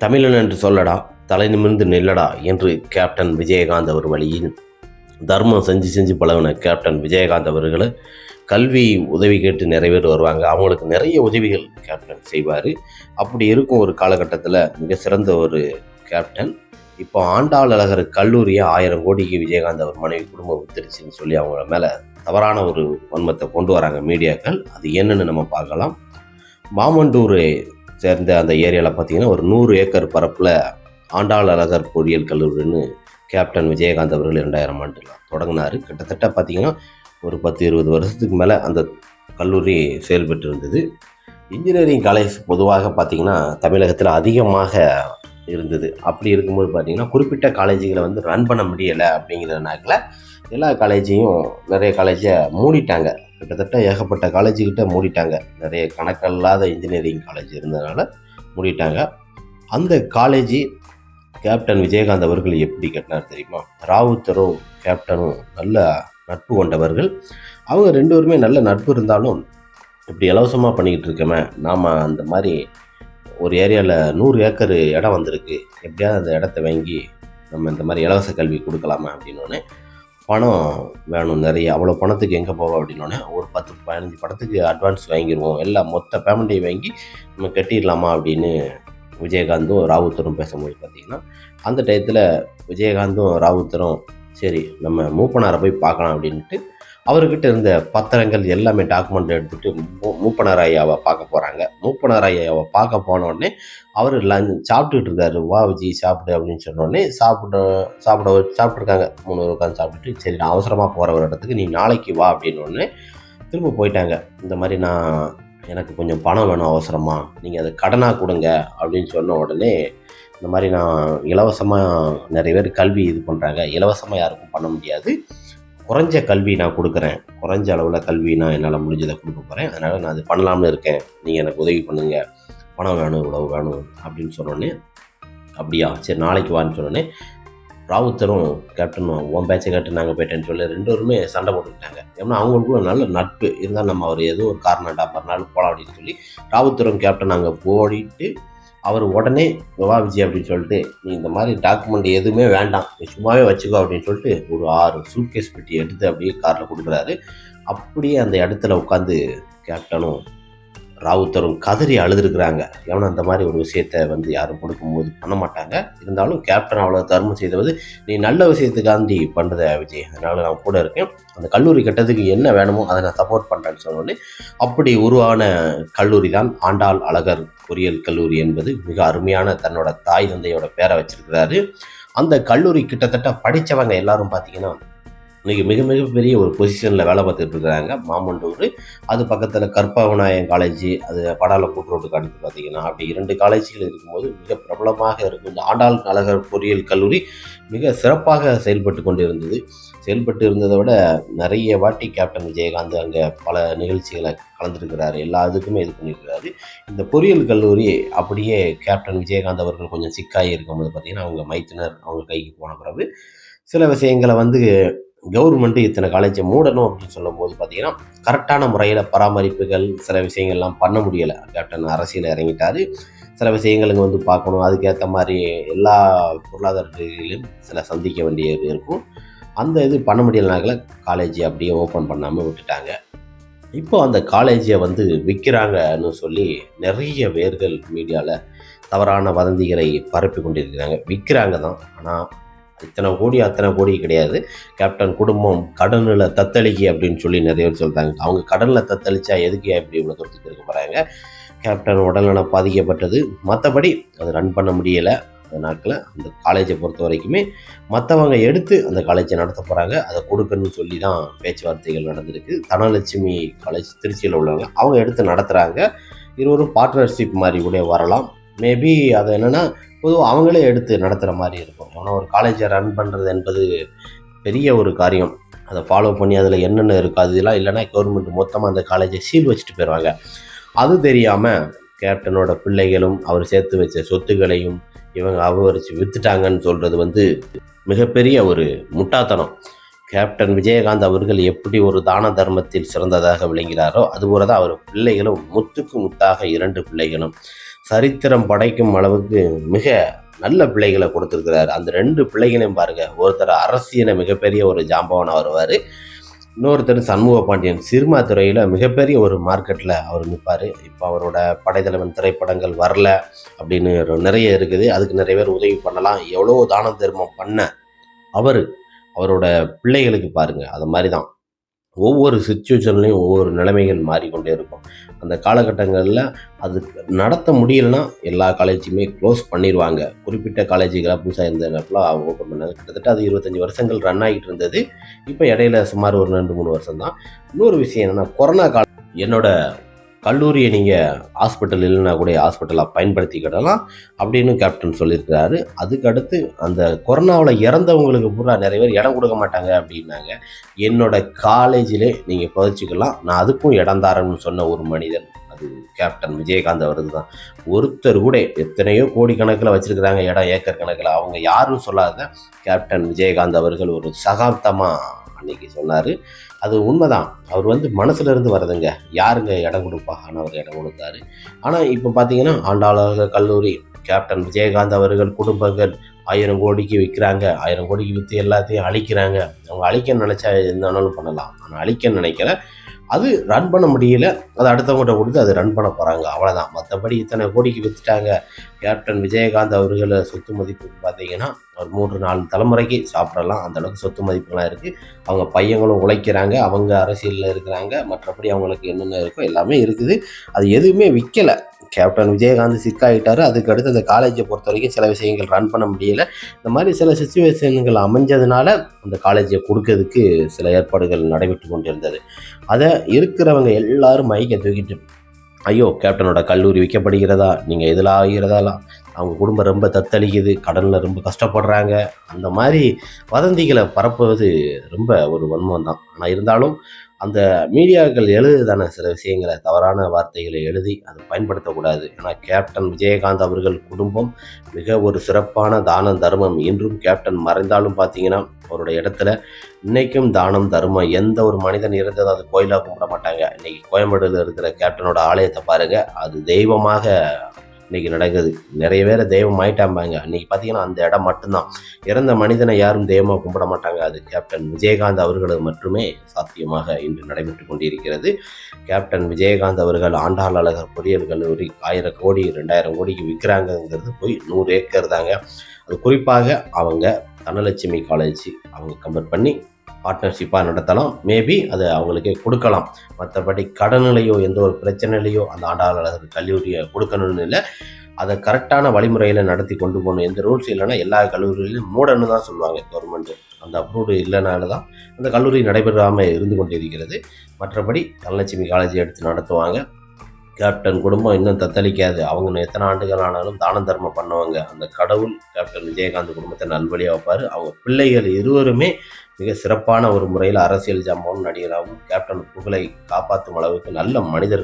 தமிழன் என்று சொல்லடா, தலை நிமிர்ந்து நில்லடா என்று கேப்டன் விஜயகாந்த் அவர் வழியில் தர்மம் செஞ்சு செஞ்சு பழகின கேப்டன் விஜயகாந்த் அவர்களை கல்வி உதவி கேட்டு நிறைய பேர் வருவாங்க. அவங்களுக்கு நிறைய உதவிகள் கேப்டன் செய்வார். அப்படி இருக்கும் ஒரு காலகட்டத்தில் மிக சிறந்த ஒரு கேப்டன் இப்போ ஆண்டாள் அழகர் கல்லூரியை 1000 கோடிக்கு விஜயகாந்த் அவர் மனைவி குடும்பம் வித்துருச்சுன்னு சொல்லி அவங்க மேலே தவறான ஒரு வன்மத்தை கொண்டு வராங்க மீடியாக்கள். அது என்னன்னு நம்ம பார்க்கலாம். மாமண்டூரை சேர்ந்த அந்த ஏரியாவில் பார்த்தீங்கன்னா ஒரு 100 ஏக்கர் பரப்பில் ஆண்டாள் அழகர் பொறியியல் கல்லூரின்னு கேப்டன் விஜயகாந்த் அவர்கள் 2000 ஆண்டில் தொடங்கினார். கிட்டத்தட்ட பார்த்திங்கன்னா ஒரு 10-20 வருஷத்துக்கு மேலே அந்த கல்லூரி செயல்பட்டு இருந்தது. இன்ஜினியரிங் காலேஜ் பொதுவாக பார்த்திங்கன்னா தமிழகத்தில் அதிகமாக இருந்தது. அப்படி இருக்கும்போது பார்த்திங்கன்னா குறிப்பிட்ட காலேஜுகளை வந்து ரன் பண்ண முடியலை. அப்படிங்கிறதுனால எல்லா காலேஜையும் நிறைய காலேஜை மூடிட்டாங்க. கிட்டத்தட்ட ஏகப்பட்ட காலேஜுக்கிட்ட மூடிட்டாங்க. நிறைய கணக்கில்லாத இன்ஜினியரிங் காலேஜ் இருந்ததுனால மூடிட்டாங்க. அந்த காலேஜ் கேப்டன் விஜயகாந்த் அவர்கள் எப்படி கட்டினார் தெரியுமா? ராவுத்தரும் கேப்டனும் நல்ல நட்பு கொண்டவர்கள். அவங்க 2 பேருமே நல்ல நட்பு இருந்தாலும் இப்படி இலவசமாக பண்ணிக்கிட்டு இருக்கோமே, நாம் அந்த மாதிரி ஒரு ஏரியாவில் 100 ஏக்கர் இடம் வந்திருக்கு, எப்படியாவது அந்த இடத்த வாங்கி நம்ம இந்த மாதிரி இலவச கல்வி கொடுக்கலாமா அப்படின்னோடனே பணம் வேணும் நிறைய. அவ்வளோ பணத்துக்கு எங்கே போவோம் அப்படின்னோடனே ஒரு 10-15 படத்துக்கு அட்வான்ஸ் வாங்கிடுவோம், எல்லாம் மொத்த பேமெண்ட்டையும் வாங்கி நம்ம கட்டிடலாமா அப்படின்னு விஜயகாந்தும் ராவுத்தரும் பேசும்போது பார்த்திங்கன்னா அந்த டயத்தில் விஜயகாந்தும் ராவுத்தரும் சரி நம்ம மூப்பனாரை போய் பார்க்கலாம் அப்படின்ட்டு அவர்கிட்ட இருந்த பத்திரங்கள் எல்லாமே டாக்குமெண்ட் எடுத்துகிட்டு மூப்பனார் ஐயாவை பார்க்க போகிறாங்க. மூப்பனார் ஐயாவை பார்க்க போன உடனே அவர் சாப்பிட்டுட்டு இருக்காரு. வா விஜய் சாப்பிடு அப்படின்னு சொன்னோடனே சாப்பிட்ருக்காங்க. 3 பேர் உட்காந்து சாப்பிட்டுட்டு சரி நான் அவசரமாக போகிற ஒரு இடத்துக்கு நீ நாளைக்கு வா அப்படின்னோடனே திரும்ப போயிட்டாங்க. இந்த மாதிரி எனக்கு கொஞ்சம் பணம் வேணும் அவசரமாக, நீங்கள் அதை கடனாக கொடுங்க அப்படின்னு சொன்ன உடனே இந்த மாதிரி நான் இலவசமாக நிறைய பேர் கல்வி இது பண்ணுறாங்க, இலவசமாக யாருக்கும் பண்ண முடியாது, குறைஞ்ச கல்வி நான் கொடுக்குறேன், குறைஞ்ச அளவில் கல்வி நான் என்னால் முடிஞ்சதை கொடுக்க போகிறேன், அதனால் நான் அது பண்ணலாம்னு இருக்கேன், நீங்கள் எனக்கு உதவி பண்ணுங்கள், பணம் வேணும் இவ்வளவு வேணும் அப்படின்னு சொன்னோடனே அப்படியா சரி நாளைக்கு வான்னு சொன்னோடனே ராவுத்தரும் கேப்டனும் உன் பேச்சை கேட்டு நாங்கள் போயிட்டேன்னு சொல்லி 2 பேருமே சண்டை போட்டுக்கிட்டாங்க. ஏன்னா அவங்களுக்குள்ள நல்ல நட்பு இருந்தால் நம்ம அவர் ஏதோ ஒரு காரணம்டா மறுநாள் போகலாம் அப்படின்னு சொல்லி ராவுத்தரும் கேப்டன் அங்கே போடிட்டு அவர் உடனே வா விஜய் அப்படின்னு சொல்லிட்டு நீ இந்த மாதிரி டாக்குமெண்ட் எதுவுமே வேண்டாம், நீ சும்மாவே வச்சுக்கோ அப்படின்னு சொல்லிட்டு ஒரு 6 சூட்கேஸ் பெட்டி எடுத்து அப்படியே காரில் கொடுக்குறாரு. அப்படியே அந்த இடத்துல உட்காந்து கேப்டனும் ராவுத்தரும் கதறி அழுதுருக்குறாங்க. ஏன்னா அந்த மாதிரி ஒரு விஷயத்த வந்து யாரும் கொடுக்கும்போது பண்ண மாட்டாங்க. இருந்தாலும் கேப்டன் அவ்வளோ தர்மம் செய்தது நீ நல்ல விஷயத்துக்காண்டி பண்ணுறத விஜய், அதனால் நான் கூட இருக்கேன், அந்த கல்லூரி கட்டத்துக்கு என்ன வேணுமோ அதை நான் சப்போர்ட் பண்ணுறேன்னு சொன்னோடனே அப்படி உருவான கல்லூரி தான் ஆண்டாள் அழகர் பொறியியல் கல்லூரி என்பது. மிக அருமையான தன்னோட தாய் தந்தையோட பேரை வச்சிருக்கிறாரு. அந்த கல்லூரி கிட்டத்தட்ட படித்தவங்க எல்லாரும் பார்த்திங்கன்னா இன்றைக்கி மிக மிகப்பெரிய ஒரு பொசிஷனில் வேலை பார்த்துட்டு இருக்கிறாங்க. மாமண்டூர் அது பக்கத்தில் கற்பகநாயகம் காலேஜ், அது படால கூட்டுரோட்டுக்கு அடுத்து பார்த்திங்கன்னா அப்படி 2 காலேஜ்கள் இருக்கும்போது மிக பிரபலமாக இருக்கும் இந்த ஆண்டாள் அழகர் பொறியியல் கல்லூரி மிக சிறப்பாக செயல்பட்டு கொண்டு இருந்தது. செயல்பட்டு இருந்ததை விட நிறைய வாட்டி கேப்டன் விஜயகாந்த் அங்கே பல நிகழ்ச்சிகளை கலந்துருக்கிறாரு, எல்லா இதுக்குமே இது பண்ணியிருக்கிறாரு. இந்த பொறியியல் கல்லூரி அப்படியே கேப்டன் விஜயகாந்த் அவர்கள் கொஞ்சம் சிக்காகி இருக்கும்போது பார்த்திங்கன்னா அவங்க மைத்தினர் அவங்க கைக்கு போன பிறகு சில விஷயங்களை வந்து கவர்மெண்ட்டு இத்தனை காலேஜை மூடணும் அப்படின்னு சொல்லும்போது பார்த்திங்கன்னா கரெக்டான முறையில் பராமரிப்புகள் சில விஷயங்கள்லாம் பண்ண முடியலை. கேப்டன் அரசியல் இறங்கிட்டார். சில விஷயங்களுக்கு வந்து பார்க்கணும், அதுக்கேற்ற மாதிரி எல்லா பொருளாதாரத்திலையும் சில சந்திக்க வேண்டியது இருக்கும். அந்த இது பண்ண முடியலனால காலேஜை அப்படியே ஓப்பன் பண்ணாமல் விட்டுட்டாங்க. இப்போ அந்த காலேஜை வந்து விற்கிறாங்கன்னு சொல்லி நிறைய பேர்கள் மீடியாவில் தவறான வதந்திகளை பரப்பி கொண்டிருக்கிறாங்க. விற்கிறாங்க தான், ஆனால் இத்தனை கோடி அத்தனை கோடி கிடையாது. கேப்டன் குடும்பம் கடனில் தத்தளிக்கி அப்படின்னு சொல்லி நிறைய பேர் சொல்கிறாங்க. அவங்க கடனில் தத்தளிச்சா எதுக்கு இப்படி இவ்வளோ தூரத்துக்கு இருக்க போகிறாங்க? கேப்டன் உடல்நலம் பாதிக்கப்பட்டது, மற்றபடி அது ரன் பண்ண முடியலை. அந்த நாட்களில் அந்த காலேஜை பொறுத்த வரைக்குமே மற்றவங்க எடுத்து அந்த காலேஜை நடத்த போகிறாங்க, அதை கொடுக்கணும்னு சொல்லி தான் பேச்சுவார்த்தைகள் நடந்திருக்கு. தனலட்சுமி காலேஜ் திருச்சியில் உள்ளவங்க அவங்க எடுத்து நடத்துகிறாங்க. இருவரும் பார்ட்னர்ஷிப் மாதிரி கூட வரலாம். மேபி அது என்னென்னா பொதுவாக அவங்களே எடுத்து நடத்துகிற மாதிரி இருக்கும். ஏன்னா ஒரு காலேஜை ரன் பண்ணுறது என்பது பெரிய ஒரு காரியம். அதை ஃபாலோ பண்ணி அதில் என்னென்ன இருக்குது அதெல்லாம் இல்லைன்னா கவர்மெண்ட் மொத்தமாக அந்த காலேஜை சீல் வச்சுட்டு போயிடுவாங்க. அது தெரியாமல் கேப்டனோட பிள்ளைகளும் அவர் சேர்த்து வச்ச சொத்துக்களையும் இவங்க அபகரித்து விற்றுட்டாங்கன்னு சொல்கிறது வந்து மிகப்பெரிய ஒரு முட்டாத்தனம். கேப்டன் விஜயகாந்த் அவர்கள் எப்படி ஒரு தான தர்மத்தில் சிறந்ததாக விளங்கிறாரோ அதுபோல தான் அவர் பிள்ளைகளும் முத்துக்கு முத்தாக 2 பிள்ளைகளும் சரித்திரம் படைக்கும் அளவுக்கு மிக நல்ல பிள்ளைகளை கொடுத்துருக்கிறாரு. அந்த 2 பிள்ளைகளையும் பாருங்க. ஒருத்தர் அரசியல மிகப்பெரிய ஒரு ஜாம்பவானா வருவார். இன்னொருத்தர் சண்முக பாண்டியன் சினிமா துறையில் மிகப்பெரிய ஒரு மார்க்கெட்டில் அவர் நிற்பார். இப்போ அவரோட படைத்தலைவன் திரைப்படங்கள் வரல அப்படின்னு நிறைய இருக்குது. அதுக்கு நிறைய பேர் உதவி பண்ணலாம். எவ்வளோ தான தர்மம் பண்ண அவரோட பிள்ளைகளுக்கு பாருங்கள். அது மாதிரி தான் ஒவ்வொரு சுச்சுவேஷன்லையும் ஒவ்வொரு நிலைமைகள் மாறிக்கொண்டே இருக்கும். அந்த காலகட்டங்களில் அது நடத்த முடியலைன்னா எல்லா காலேஜுமே க்ளோஸ் பண்ணிடுவாங்க. குறிப்பிட்ட காலேஜுகளை புதுசாக இருந்தப்பெல்லாம் ஓப்பன் பண்ணாங்க. கிட்டத்தட்ட அது 25 வருஷங்கள் ரன் ஆகிட்டு இருந்தது. இப்போ இடையில சுமார் ஒரு 2-3 வருஷம் தான். இன்னொரு விஷயம் என்னென்னா, கொரோனா காலம் என்னோட கல்லூரியை நீங்கள் ஹாஸ்பிட்டல் இல்லைன்னா கூட ஹாஸ்பிட்டலாக பயன்படுத்திக்கிடலாம் அப்படின்னு கேப்டன் சொல்லியிருக்கிறாரு. அதுக்கு அடுத்து அந்த கொரோனாவில் இறந்தவங்களுக்கு பூரா நிறைய பேர் இடம் கொடுக்க மாட்டாங்க அப்படின்னாங்க. என்னோட காலேஜிலே நீங்கள் புதைச்சிக்கலாம், நான் அதுக்கும் இடம் தாரேன்னு சொன்ன ஒரு மனிதன் அது கேப்டன் விஜயகாந்த் அவர்கள் தான். ஒருத்தர் கூட எத்தனையோ கோடிக்கணக்கில் வச்சுருக்கிறாங்க இடம், ஏக்கர் கணக்கில். அவங்க யாருன்னு சொல்லாத கேப்டன் விஜயகாந்த் அவர்கள் ஒரு சகாப்தமாக அன்னைக்கு சொன்னார். அது உண்மைதான். அவர் மனசுல இருந்து வரதுங்க. யாருங்க இடம் கொடுப்பா, ஆனால் அவர் இடம் கொடுத்தாரு. ஆனால் இப்போ பார்த்தீங்கன்னா ஆண்டாளர்கள் கல்லூரி கேப்டன் விஜயகாந்த் அவர்கள் குடும்பங்கள் 1000 கோடிக்கு விற்கிறாங்க. 1000 கோடிக்கு விற்று எல்லாத்தையும் அழிக்கிறாங்க. அவங்க அழிக்க நினைச்சா என்னாலும் பண்ணலாம். ஆனால் அழிக்க நினைக்கல. அது ரன் பண்ண முடியல. அது அடுத்தவங்கள்ட்ட கொடுத்து அது ரன் பண்ண போகிறாங்க, அவ்வளோதான். மற்றபடி இத்தனை கோடிக்கு விற்றுட்டாங்க. கேப்டன் விஜயகாந்த் அவர்கள் சொத்து மதிப்பு பார்த்தீங்கன்னா ஒரு 3-4 தலைமுறைக்கு சாப்பிடலாம், அந்தளவுக்கு சொத்து மதிப்புலாம் இருக்குது. அவங்க பையங்களும் உழைக்கிறாங்க, அவங்க அரசியலில் இருக்கிறாங்க. மற்றபடி அவங்களுக்கு என்னென்ன இருக்கோ எல்லாமே இருக்குது. அது எதுவுமே விற்கலை. கேப்டன் விஜயகாந்த் சிக்காயிட்டார். அதுக்கு அடுத்து அந்த காலேஜை பொறுத்த வரைக்கும் சில விஷயங்கள் ரன் பண்ண முடியலை. இந்த மாதிரி சில சுச்சுவேஷன்கள் அமைஞ்சதுனால அந்த காலேஜை கொடுக்கறதுக்கு சில ஏற்பாடுகள் நடைபெற்று கொண்டிருந்தது. அதை இருக்கிறவங்க எல்லாரும் மைக்கை தூக்கிட்டு, ஐயோ கேப்டனோட கல்லூரி விற்கப்படுகிறதா, நீங்கள் இதில் ஆகிறதாலாம், அவங்க குடும்பம் ரொம்ப தத்தளிக்குது, கடனில் ரொம்ப கஷ்டப்படுறாங்க, அந்த மாதிரி வதந்திகளை பரப்புவது ரொம்ப ஒரு வன்மம் தான். ஆனால் இருந்தாலும் அந்த மீடியாக்கள் எழுதுதானே சில விஷயங்களை, தவறான வார்த்தைகளை எழுதி அதை பயன்படுத்தக்கூடாது. ஏன்னா கேப்டன் விஜயகாந்த் அவர்கள் குடும்பம் மிக ஒரு சிறப்பான தானம் தர்மம். இன்றும் கேப்டன் மறைந்தாலும் பார்த்தீங்கன்னா அவருடைய இடத்துல இன்றைக்கும் தானம் தர்மம். எந்த ஒரு மனிதன் இருந்ததும் அது கோயிலாக கும்பிட மாட்டாங்க. இன்றைக்கி கோயம்பேடுல இருக்கிற கேப்டனோட ஆலயத்தை பாருங்கள், அது தெய்வமாக இன்றைக்கி நடக்குது. நிறைய பேரை தெய்வம் ஆயிட்டாம்பாங்க. அன்றைக்கி பார்த்தீங்கன்னா அந்த இடம் மட்டும்தான். இறந்த மனிதனை யாரும் தெய்வமாக கும்பிட மாட்டாங்க. அது கேப்டன் விஜயகாந்த் அவர்களது மட்டுமே சாத்தியமாக இன்று நடைபெற்று கொண்டிருக்கிறது. கேப்டன் விஜயகாந்த் அவர்கள் ஆண்டாள் அழகர் பொறியியல் கல்லூரி 1000 கோடி 2000 கோடிக்கு விற்கிறாங்கங்கிறது போய் 100 ஏக்கர் தாங்க. அது குறிப்பாக அவங்க தனலட்சுமி காலேஜ் அவங்க கம்பேர் பண்ணி பார்ட்னர்ஷிப்பாக நடத்தலாம். மேபி அதை அவங்களுக்கே கொடுக்கலாம். மற்றபடி கடனிலையோ எந்த ஒரு பிரச்சனையிலையோ அந்த ஆண்டாள் அழகர் கல்லூரியை கொடுக்கணும்னு இல்லை. அதை கரெக்டான வழிமுறையில் நடத்தி கொண்டு போகணும். எந்த ரூல்ஸ் இல்லைன்னா எல்லா கல்லூரிகளிலும் மூடன்னு தான் சொல்லுவாங்க கவர்மெண்ட்டு. அந்த அப்ரூவ்டு இல்லைனால தான் அந்த கல்லூரி நடைபெறாமல் இருந்து கொண்டிருக்கிறது. மற்றபடி தனலட்சுமி காலேஜ் எடுத்து நடத்துவாங்க. கேப்டன் குடும்பம் இன்னும் தத்தளிக்காது. அவங்க எத்தனை ஆண்டுகள் ஆனாலும் தான தர்மம் பண்ணுவாங்க. அந்த கடவுள் கேப்டன் விஜயகாந்த் குடும்பத்தை நல்வழியாக வைப்பார். அவங்க பிள்ளைகள் இருவருமே மிக சிறப்பான ஒரு முறையில் அரசியல் ஜாம்பவானும் நடிகராகவும் கேப்டன் புகழை காப்பாற்றும் அளவுக்கு நல்ல மனிதர்கள்.